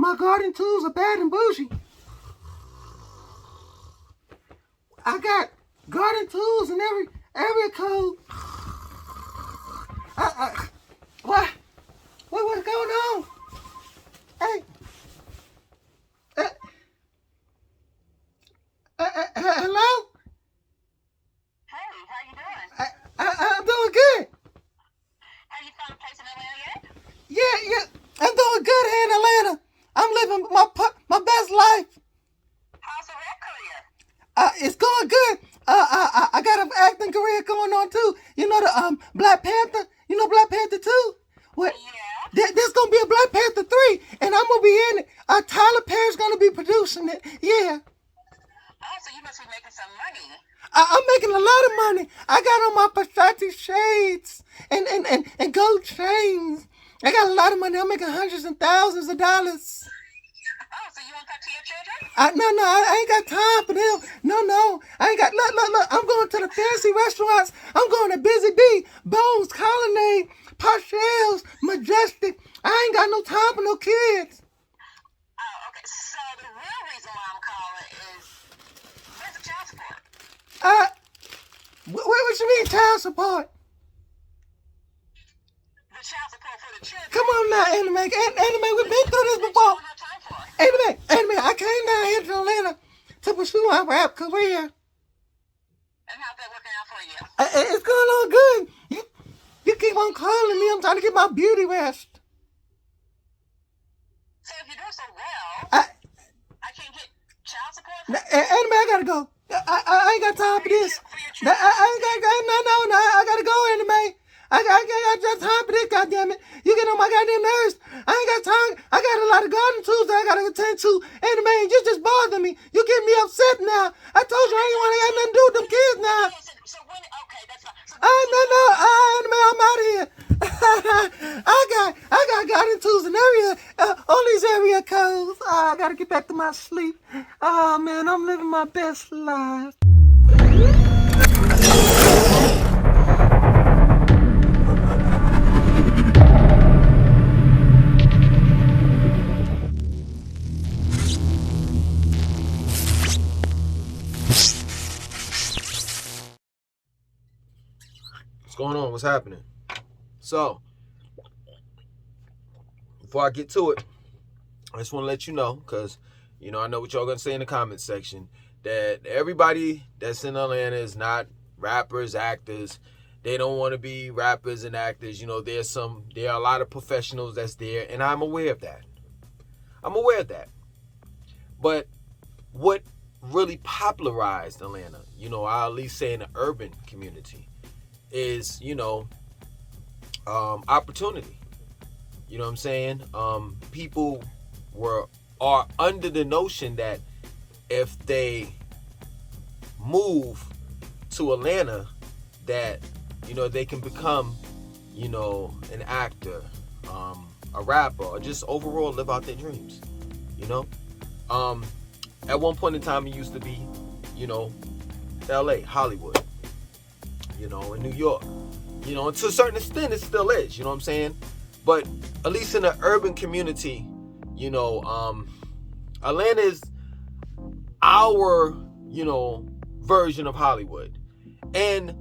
My garden tools are bad and bougie. I got garden tools in every area code. What? What's going on? Hey. Hello? Hey, how you doing? I'm doing good. Have you found a place in Atlanta yet? Yeah. I'm doing good here in Atlanta. I'm living my best life. How's the rap career? It's going good. I got an acting career going on too. You know the Black Panther. You know Black Panther 2? What? Yeah. There's gonna be a Black Panther 3, and I'm gonna be in it. Tyler Perry's gonna be producing it. Yeah. Oh, so you must be making some money. I'm making a lot of money. I got on my Versace shades and gold chains. I got a lot of money. I'm making hundreds and thousands of dollars. Oh, so you won't talk to your children? No, I ain't got time for them. No, I ain't got. Look. I'm going to the fancy restaurants. I'm going to Busy Bee, Bones, Colonnade, Parcells, Majestic. I ain't got no time for no kids. Oh, okay. So the real reason why I'm calling is where's the child support? What you mean child support? The child support for the children. Come on now, Anime, we've been through this before. What you don't have time for? Anime, I came down here to Atlanta to pursue my rap career. And how's that working out for you? It's going on good. You keep on calling me. I'm trying to get my beauty rest. So if you're doing so well, I can't get child support? Anime, I gotta go. I ain't got time for this. For your No, children? I gotta go, Anime. I got time for this, goddammit. You get on my goddamn nerves. I ain't got time. I got a lot of garden tools that I gotta attend to. Anime, you just bother me. You get me upset now. I told you I ain't wanna have nothing to do with them kids now. Yeah, so when, okay, that's fine. So No, Anime, I'm out of here. I got garden tools in all these area codes. I gotta get back to my sleep. Oh man, I'm living my best life. What's going on? What's happening? So, before I get to it, I just want to let you know, because, I know what y'all going to say in the comments section, that everybody that's in Atlanta is not rappers, actors. They don't want to be rappers and actors. There are a lot of professionals that's there, and I'm aware of that. But what really popularized Atlanta, I'll at least say in the urban community, is, opportunity. You know what I'm saying? People are under the notion that if they move to Atlanta, that, they can become, an actor, a rapper, or just overall live out their dreams. At one point in time, it used to be, LA, Hollywood, in New York. And to a certain extent, it still is, you know what I'm saying? But at least in the urban community, Atlanta is our, version of Hollywood. And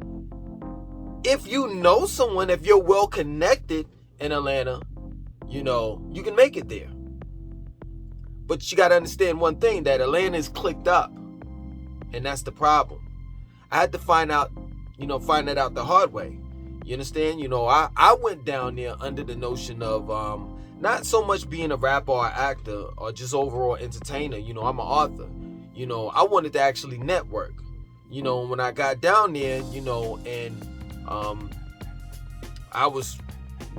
if you know someone, if you're well connected in Atlanta, you can make it there. But you got to understand one thing, that Atlanta is clicked up. And that's the problem. I had to find that out the hard way. You understand? I went down there under the notion of not so much being a rapper or actor or just overall entertainer. I'm an author. I wanted to actually network. When I got down there, and I was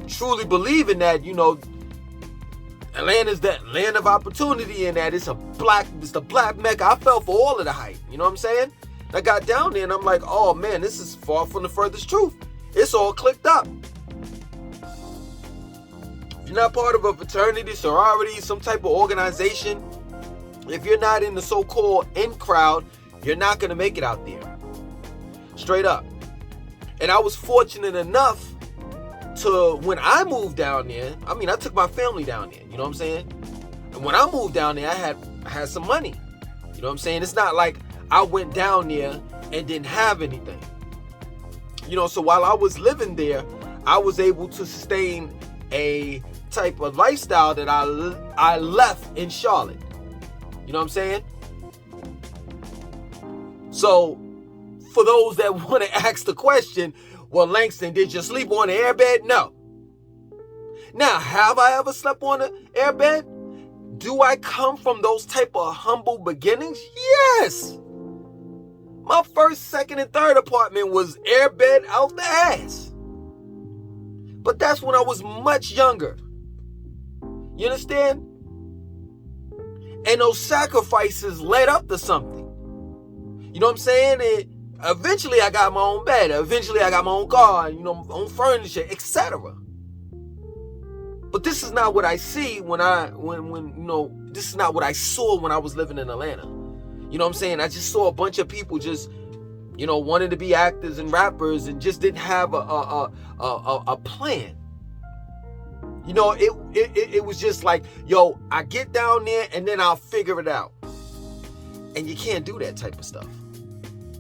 truly believing that, Atlanta's that land of opportunity, and that it's the black Mecca. I fell for all of the hype. You know what I'm saying? I got down there and I'm like, oh man, this is far from the furthest truth. It's all clicked up. If you're not part of a fraternity, sorority, some type of organization, if you're not in the so-called in crowd, you're not going to make it out there. Straight up. And I was fortunate enough to, when I moved down there, I took my family down there, you know what I'm saying? when I moved down there, I had some money. You know what I'm saying? It's not like I went down there and didn't have anything. You know, so while I was living there, I was able to sustain a type of lifestyle that I left in Charlotte. You know what I'm saying? So, for those that want to ask the question, well, Langston, did you sleep on an airbed? No. Now, have I ever slept on an airbed? Do I come from those type of humble beginnings? Yes. My first, second, and third apartment was airbed out the ass. But that's when I was much younger. You understand? And those sacrifices led up to something. You know what I'm saying? Eventually I got my own bed. Eventually I got my own car, you know, my own furniture, etc. But this is not what I see this is not what I saw when I was living in Atlanta. You know what I'm saying? I just saw a bunch of people just, you know, wanting to be actors and rappers and just didn't have a plan. You know, it was just like, yo, I get down there and then I'll figure it out. And you can't do that type of stuff.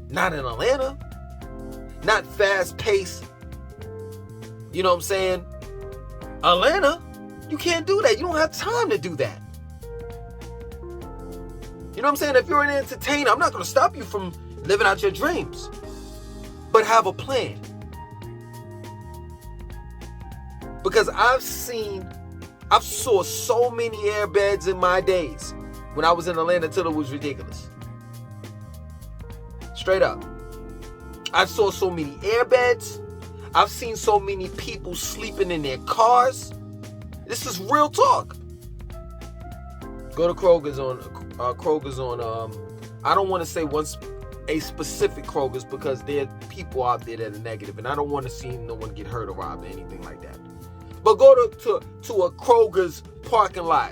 Not in Atlanta. Not fast paced. You know what I'm saying? Atlanta, you can't do that. You don't have time to do that. You know what I'm saying? If you're an entertainer, I'm not going to stop you from living out your dreams. But have a plan. Because I've saw so many airbeds in my days when I was in Atlanta till it was ridiculous. Straight up. I saw so many airbeds. I've seen so many people sleeping in their cars. This is real talk. Go to Kroger's on I don't want to say a specific Kroger's because there are people out there that are negative, and I don't want to see no one get hurt or robbed or anything like that. But go to a Kroger's parking lot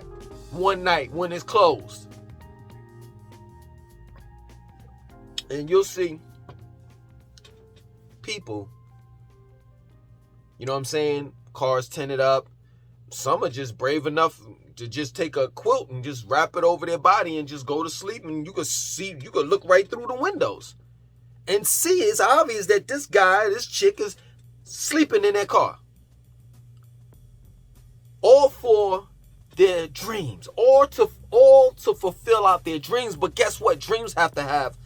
one night when it's closed, and you'll see people, you know what I'm saying, cars tinted up. Some are just brave enough to just take a quilt and just wrap it over their body and just go to sleep, and you could look right through the windows and see it's obvious that this chick is sleeping in their car. All for their dreams, all to fulfill out their dreams. But guess what? Dreams have to have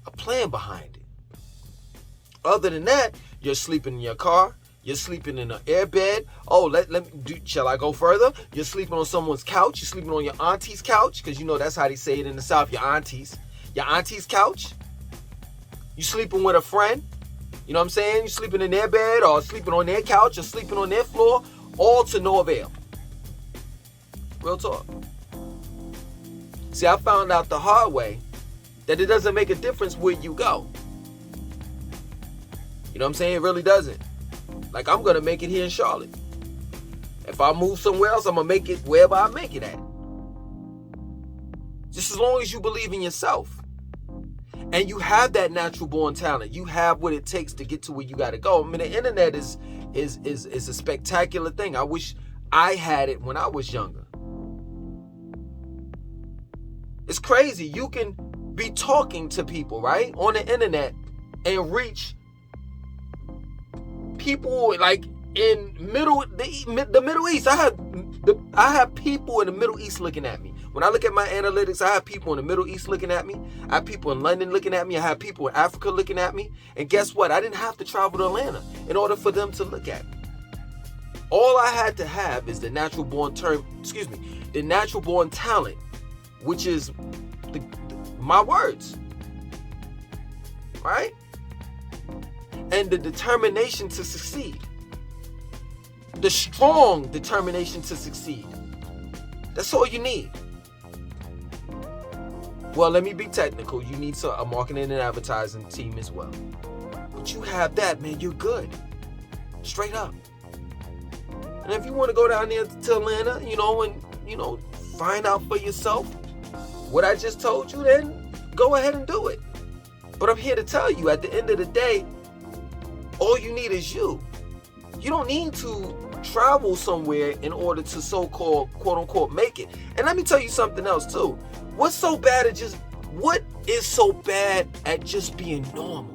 a plan behind it. Other than that, you're sleeping in your car. You're sleeping in an airbed. Oh, shall I go further? You're sleeping on someone's couch. You're sleeping on your auntie's couch, because you know that's how they say it in the South. Your auntie's couch. You sleeping with a friend. You know what I'm saying? You're sleeping in their bed or sleeping on their couch or sleeping on their floor. All to no avail. Real talk. See, I found out the hard way that it doesn't make a difference where you go. You know what I'm saying? It really doesn't. Like, I'm going to make it here in Charlotte. If I move somewhere else, I'm going to make it wherever I make it at. Just as long as you believe in yourself. And you have that natural born talent. You have what it takes to get to where you got to go. I mean, the internet is a spectacular thing. I wish I had it when I was younger. It's crazy. You can be talking to people, right, on the internet and reach people like in the Middle East. I have people in the Middle East looking at me. When I look at my analytics, I have people in the Middle East looking at me. I have people in London looking at me. I have people in Africa looking at me. And guess what? I didn't have to travel to Atlanta in order for them to look at me. All I had to have is the natural born talent, which is my words, right? And the determination to succeed. The strong determination to succeed. That's all you need. Well, let me be technical. You need a marketing and advertising team as well. But you have that, man, you're good. Straight up. And if you want to go down there to Atlanta, and find out for yourself what I just told you, then go ahead and do it. But I'm here to tell you, at the end of the day, all you need is you. You don't need to travel somewhere in order to so-called, quote-unquote, make it. And let me tell you something else too. What is so bad at just being normal?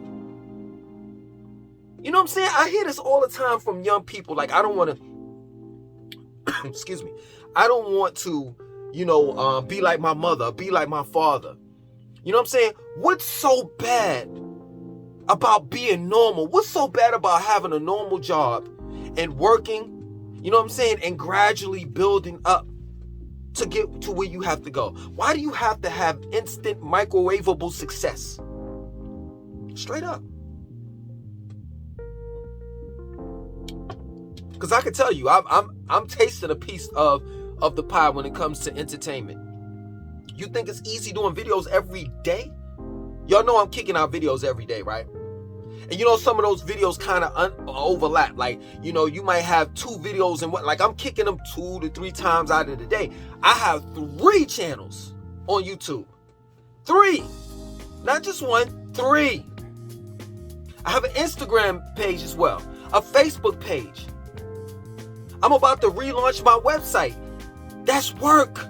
You know what I'm saying? I hear this all the time from young people. Like, I don't want to, excuse me, I don't want to, be like my mother, be like my father. You know what I'm saying? What's so bad about being normal? What's so bad about having a normal job and working, you know what I'm saying, and gradually building up to get to where you have to go? Why do you have to have instant microwavable success? Straight up. Because I can tell you, I'm tasting a piece of the pie when it comes to entertainment. You think it's easy doing videos every day? Y'all know I'm kicking out videos every day, right? And some of those videos kind of overlap. Like, you might have 2 videos and like I'm kicking them 2 to 3 times out of the day. I have 3 channels on YouTube. 3. Not just 1, 3. I have an Instagram page as well. A Facebook page. I'm about to relaunch my website. That's work.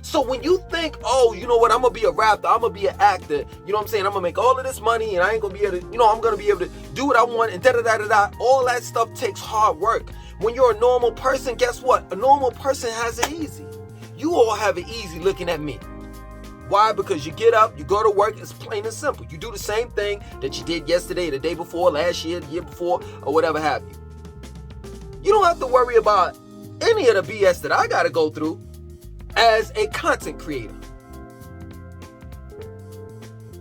So when you think, oh, you know what, I'm going to be a rapper, I'm going to be an actor, you know what I'm saying, I'm going to make all of this money and I ain't going to be able to, I'm going to be able to do what I want and da-da-da-da-da. All that stuff takes hard work. When you're a normal person, guess what? A normal person has it easy. You all have it easy looking at me. Why? Because you get up, you go to work, it's plain and simple. You do the same thing that you did yesterday, the day before, last year, the year before, or whatever have you. You don't have to worry about any of the BS that I got to go through as a content creator.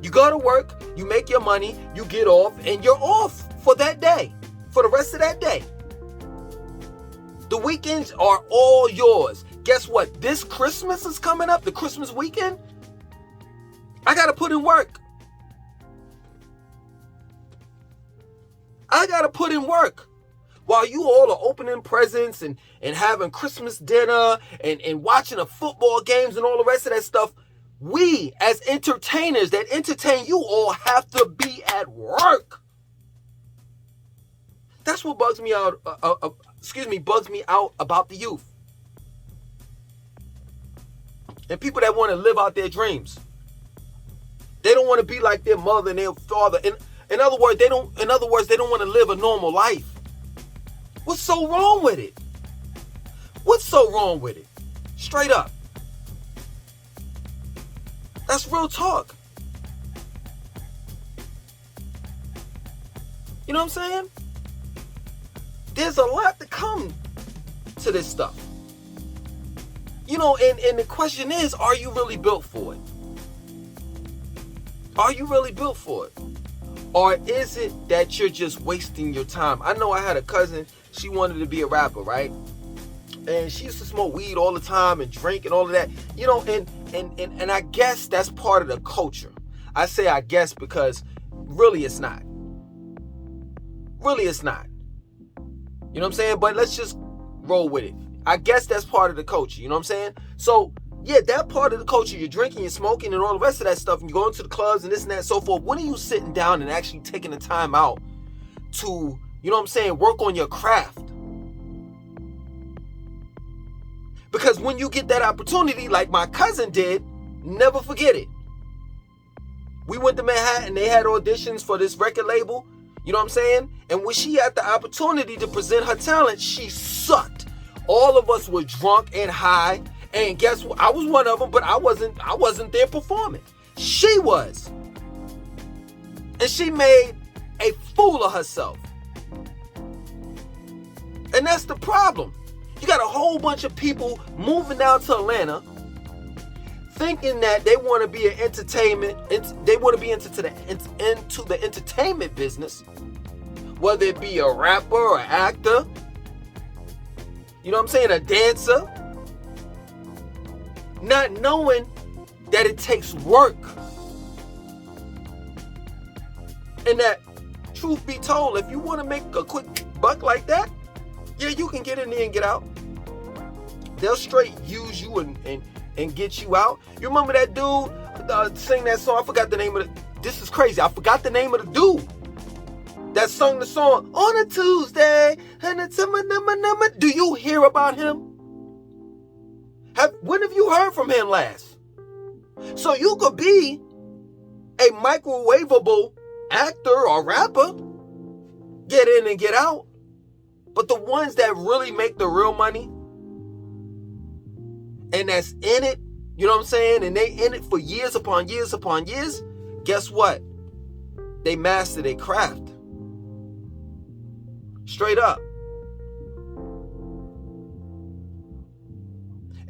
You go to work, you make your money, you get off, and you're off for that day, for the rest of that day. The weekends are all yours. Guess what? This Christmas is coming up, the Christmas weekend. I got to put in work. I got to put in work. While you all are opening presents and having Christmas dinner and watching the football games and all the rest of that stuff, we as entertainers that entertain you all have to be at work. That's what bugs me out. Bugs me out about the youth and people that want to live out their dreams. They don't want to be like their mother and their father. In other words, they don't want to live a normal life. What's so wrong with it? What's so wrong with it? Straight up. That's real talk. You know what I'm saying? There's a lot to come to this stuff. And the question is, are you really built for it? Are you really built for it? Or is it that you're just wasting your time? I know I had a cousin, she wanted to be a rapper, right? And she used to smoke weed all the time and drink and all of that. And I guess that's part of the culture. I say I guess because really it's not. Really it's not. You know what I'm saying? But let's just roll with it. I guess that's part of the culture. You know what I'm saying? So, yeah, that part of the culture, you're drinking, you're smoking, and all the rest of that stuff, and you're going to the clubs and this and that and so forth. When are you sitting down and actually taking the time out to, you know what I'm saying, work on your craft? Because when you get that opportunity, like my cousin did, never forget it. We went to Manhattan, they had auditions for this record label, you know what I'm saying? And when she had the opportunity to present her talent, she sucked. All of us were drunk and high. And guess what? I was one of them, but I wasn't there performing. She was. And she made a fool of herself. And that's the problem. You got a whole bunch of people moving down to Atlanta thinking that they want to be an entertainment, they want to be into the entertainment business, whether it be a rapper or an actor, you know what I'm saying, a dancer, not knowing that it takes work. And that, truth be told, if you want to make a quick buck like that, yeah, you can get in there and get out. They'll straight use you and get you out. You remember that dude sing that song? I forgot the name of it. This is crazy. I forgot the name of the dude. that sung the song on a Tuesday. Do you hear about him? When have you heard from him last? So you could be a microwavable actor or rapper, get in and get out. But the ones that really make the real money and that's in it, you know what I'm saying? And they in it for years upon years upon years, guess what? They master their craft. Straight up.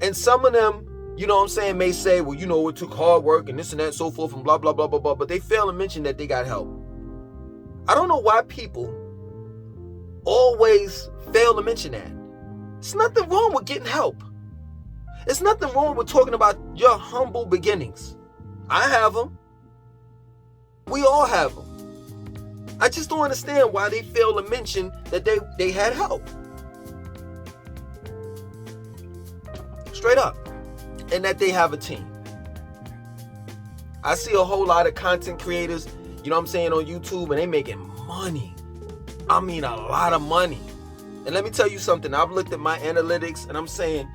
And some of them, you know what I'm saying, may say, well, you know, it took hard work and this and that, so forth, and blah, blah, blah, blah, blah. But they fail to mention that they got help. I don't know why people always fail to mention that. There's nothing wrong with getting help. There's nothing wrong with talking about your humble beginnings. I have them. We all have them. I just don't understand why they fail to mention that they had help. Straight up. And that they have a team. I see a whole lot of content creators, you know what I'm saying, on YouTube, and they making money. I mean, a lot of money. And let me tell you something. I've looked at my analytics and I'm saying,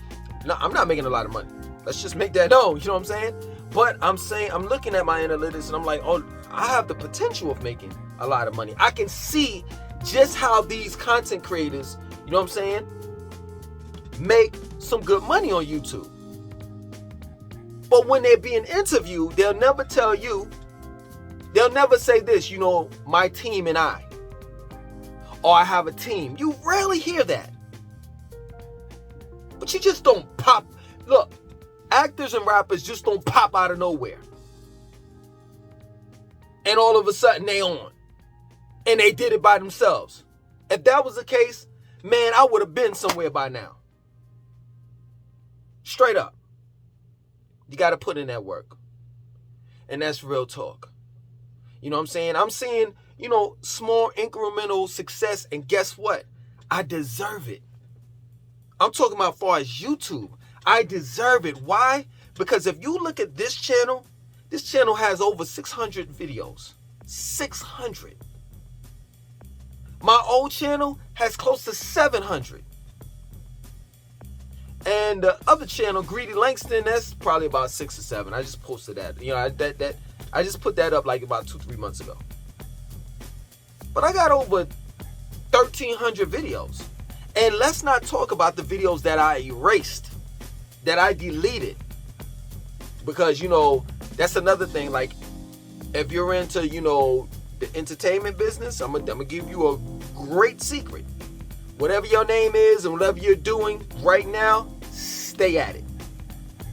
no, I'm not making a lot of money. Let's just make that known. You know what I'm saying? But I'm saying, I'm looking at my analytics and I'm like, oh, I have the potential of making a lot of money. I can see just how these content creators, you know what I'm saying, make some good money on YouTube. But when they're being interviewed, they'll never tell you, they'll never say this, you know, my team and I. Or I have a team. You rarely hear that. But you just don't pop. Look, actors and rappers just don't pop out of nowhere. And all of a sudden they on. And they did it by themselves. If that was the case, man, I would have been somewhere by now. Straight up. You got to put in that work. And that's real talk. You know what I'm saying? I'm seeing, you know, small incremental success. And guess what? I deserve it. I'm talking about as far as YouTube. I deserve it. Why? Because if you look at this channel has over 600 videos. 600. My old channel has close to 700. And the other channel, Greedy Langston, that's probably about 6 or 7. I just posted that. You know, I just put that up like about 2-3 months ago. But I got over 1,300 videos. And let's not talk about the videos that I erased, that I deleted. Because, you know, that's another thing. Like, if you're into, you know, the entertainment business, I'm gonna give you a great secret. Whatever your name is and whatever you're doing right now, stay at it.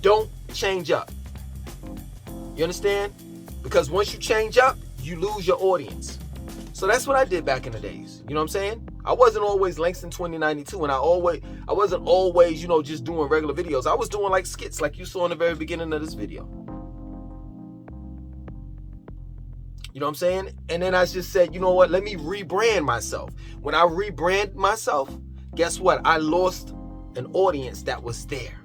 Don't change up. You understand? Because once you change up, you lose your audience. So that's what I did back in the days. You know what I'm saying? I wasn't always Langston 2092, and I wasn't always, you know, just doing regular videos. I was doing like skits like you saw in the very beginning of this video. You know what I'm saying? And then I just said, you know what? Let me rebrand myself. When I rebrand myself, guess what? I lost an audience that was there.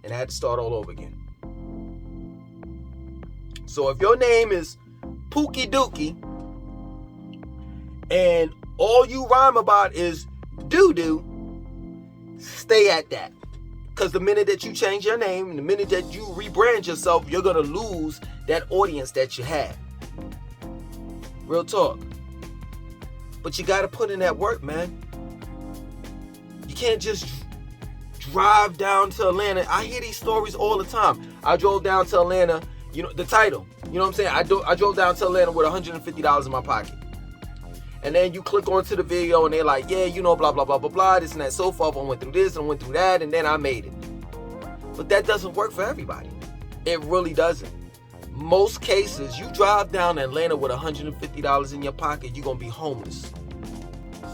And I had to start all over again. So if your name is Pookie Dookie and all you rhyme about is doo-doo, stay at that. Because the minute that you change your name, the minute that you rebrand yourself, you're going to lose that audience that you had. Real talk. But you got to put in that work, man. You can't just drive down to Atlanta. I hear these stories all the time. I drove down to Atlanta, you know, the title. You know what I'm saying? I drove down to Atlanta with $150 in my pocket. And then you click onto the video and they're like, yeah, you know, blah, blah, blah, blah, blah, this and that, so forth. I went through this and went through that, and then I made it. But that doesn't work for everybody. It really doesn't. Most cases, you drive down to Atlanta with $150 in your pocket, you're going to be homeless.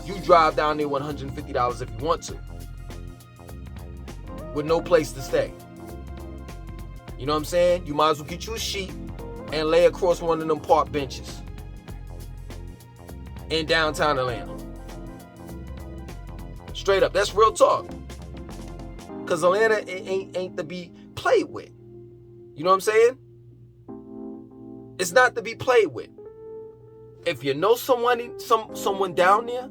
You drive down there with $150 if you want to, with no place to stay. You know what I'm saying? You might as well get you a sheet and lay across one of them park benches in downtown Atlanta. Straight up, that's real talk. Because Atlanta ain't to be played with. You know what I'm saying? It's not to be played with. if you know someone down there,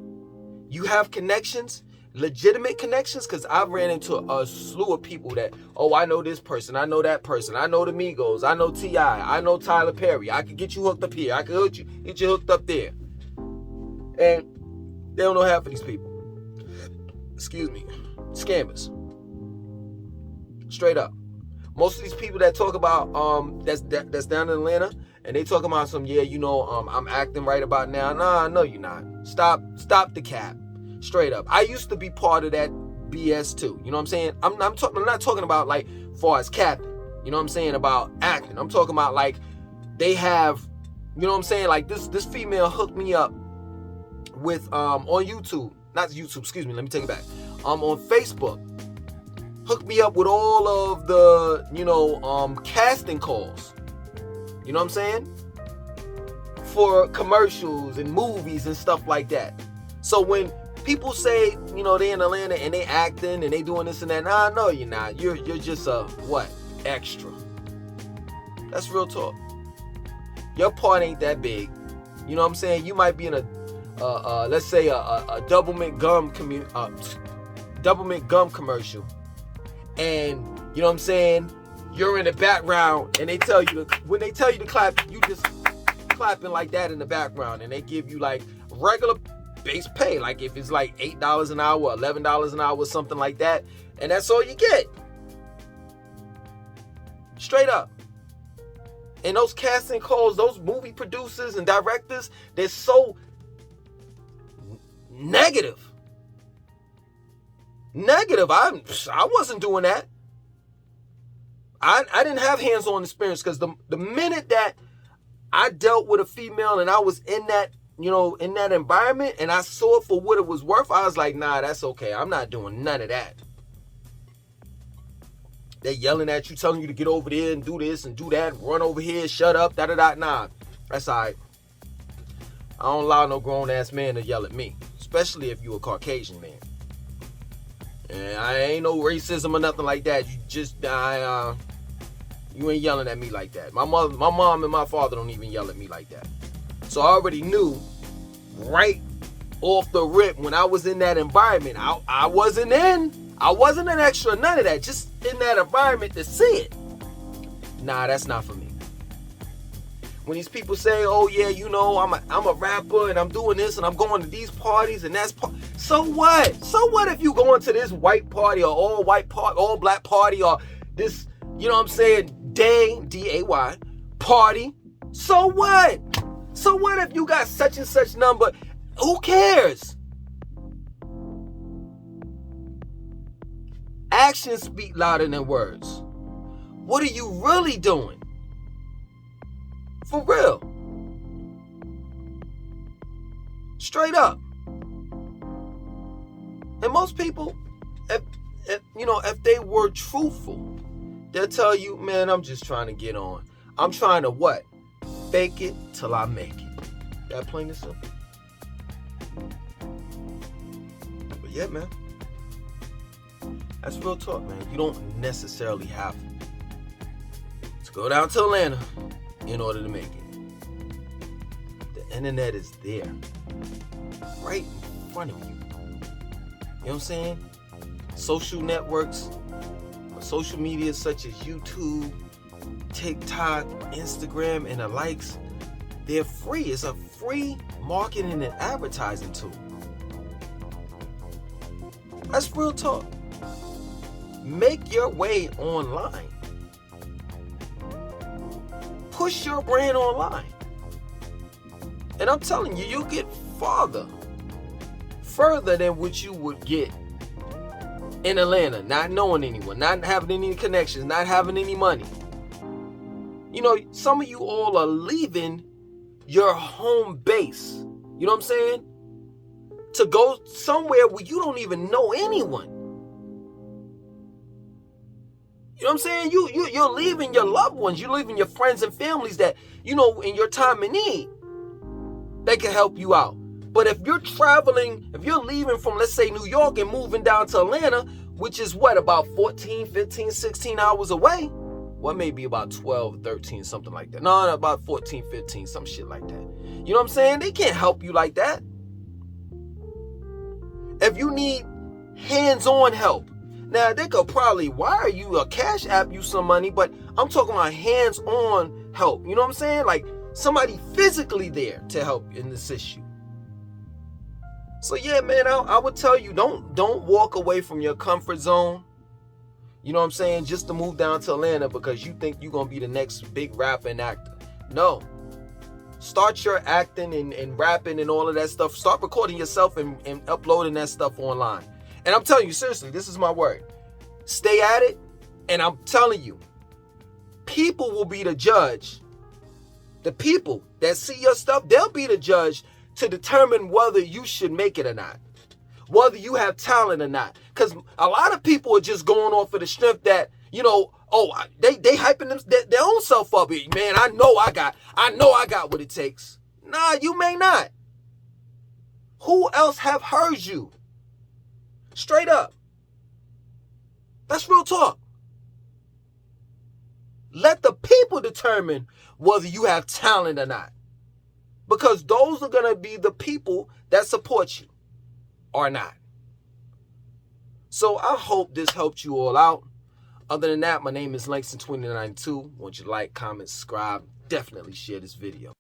you have connections, legitimate connections, because I've ran into a slew of people that, oh, I know this person, I know that person, I know the Migos, I know T.I., I know Tyler Perry, I could get you hooked up here, I could get you hooked up there. And they don't know half of these people. Excuse me. Scammers. Straight up. Most of these people that talk about that's down in Atlanta, and they talk about some, yeah, you know, I'm acting right about now. Nah, no, you're not. Stop the cap. Straight up. I used to be part of that BS too. You know what I'm saying? I'm not talking about like far as capping. You know what I'm saying? About acting. I'm talking about like they have, you know what I'm saying? Like this female hooked me up with on YouTube. Not YouTube, excuse me, let me take it back. On Facebook. Hooked me up with all of the, you know, casting calls. You know what I'm saying? For commercials and movies and stuff like that. So when people say, you know, they in Atlanta and they acting and they doing this and that, nah, no, you're not. You're just a, what? Extra. That's real talk. Your part ain't that big. You know what I'm saying? You might be in a, let's say a double mint gum commercial. And, you know what I'm saying? You're in the background and when they tell you to clap, you just clapping like that in the background, and they give you like regular base pay, like if it's like $8 an hour, $11 an hour, something like that, and that's all you get. Straight up. And those casting calls, those movie producers and directors, they're so negative. I wasn't doing that. I didn't have hands-on experience, because the minute that I dealt with a female and I was in that, you know, in that environment, and I saw it for what it was worth, I was like, nah, that's okay. I'm not doing none of that. They're yelling at you, telling you to get over there and do this and do that, run over here, shut up, da-da-da. Nah, that's all right. I don't allow no grown-ass man to yell at me, especially if you a Caucasian man. And I ain't no racism or nothing like that. You just, you ain't yelling at me like that. My mom and my father don't even yell at me like that. So I already knew right off the rip when I was in that environment. I wasn't an extra, none of that. Just in that environment to see it. Nah, that's not for me. When these people say, oh yeah, you know, I'm a rapper and I'm doing this and I'm going to these parties and that's so what? So what if you going to this white party or all white party, all black party, or this, you know what I'm saying, D-A-Y party? So what? So what if you got such and such number? Who cares? Actions speak louder than words. What are you really doing? For real. Straight up. And most people, if they were truthful, they'll tell you, man, I'm just trying to get on. I'm trying to what? Fake it till I make it. That plain and simple. But yeah, man. That's real talk, man. You don't necessarily have to go down to Atlanta in order to make it. The internet is there. Right in front of you. You know what I'm saying? Social networks, social media such as YouTube, TikTok, Instagram, and the likes, they're free. It's a free marketing and advertising tool. That's real talk. Make your way online. Push your brand online. And I'm telling you, you'll get further than what you would get in Atlanta, not knowing anyone, not having any connections, not having any money. You know, some of you all are leaving your home base, you know what I'm saying, to go somewhere where you don't even know anyone. You know what I'm saying? You're leaving your loved ones, you're leaving your friends and families that, you know, in your time of need, they can help you out. But if you're traveling, if you're leaving from, let's say, New York and moving down to Atlanta, which is what, about 14, 15, 16 hours away? Well, maybe about 12, 13, something like that. No, about 14, 15, some shit like that. You know what I'm saying? They can't help you like that. If you need hands-on help, now they could probably wire you a Cash App you some money, but I'm talking about hands-on help. You know what I'm saying? Like somebody physically there to help and assist you. So yeah, man, I would tell you, don't walk away from your comfort zone. You know what I'm saying? Just to move down to Atlanta because you think you're going to be the next big rapper and actor. No. Start your acting and rapping and all of that stuff. Start recording yourself and uploading that stuff online. And I'm telling you, seriously, this is my word. Stay at it. And I'm telling you, people will be the judge. The people that see your stuff, they'll be the judge to determine whether you should make it or not. Whether you have talent or not. Because a lot of people are just going off of the strength that, you know, they hyping their own self up. Man, I know I got what it takes. Nah, you may not. Who else have heard you? Straight up. That's real talk. Let the people determine whether you have talent or not. Because those are going to be the people that support you or not. So I hope this helped you all out. Other than that, my name is Langston2092. Want you to like, comment, subscribe. Definitely share this video.